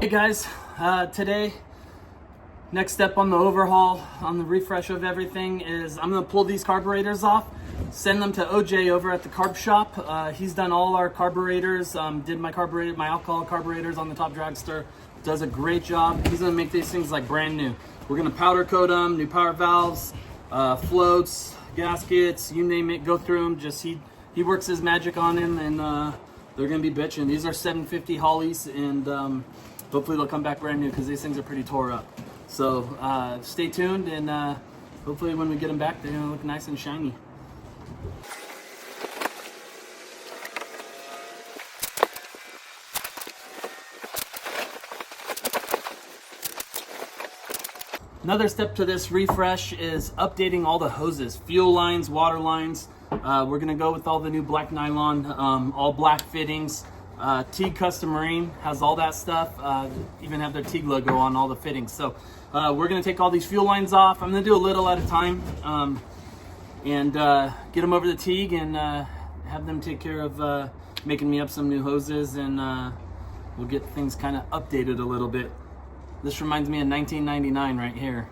Hey guys, today, next step on the overhaul, on the refresh of everything is I'm gonna pull these carburetors off, send them to OJ over at the carb shop. He's done all our carburetors, did my alcohol carburetors on the top dragster, does a great job. He's gonna make these things like brand new. We're gonna powder coat them, new power valves, floats, gaskets, you name it, go through them. Just he works his magic on them, and they're gonna be bitchin'. These are 750 Holleys, and hopefully they'll come back brand new because these things are pretty tore up. So stay tuned, and hopefully when we get them back, they're gonna look nice and shiny. Another step to this refresh is updating all the hoses, fuel lines, water lines. We're gonna go with all the new black nylon, all black fittings. Teague Custom Marine has all that stuff, even have their Teague logo on all the fittings. So we're gonna take all these fuel lines off. I'm gonna do a little at a time, and get them over to Teague and have them take care of making me up some new hoses, and we'll get things kind of updated a little bit. This reminds me of 1999 right here.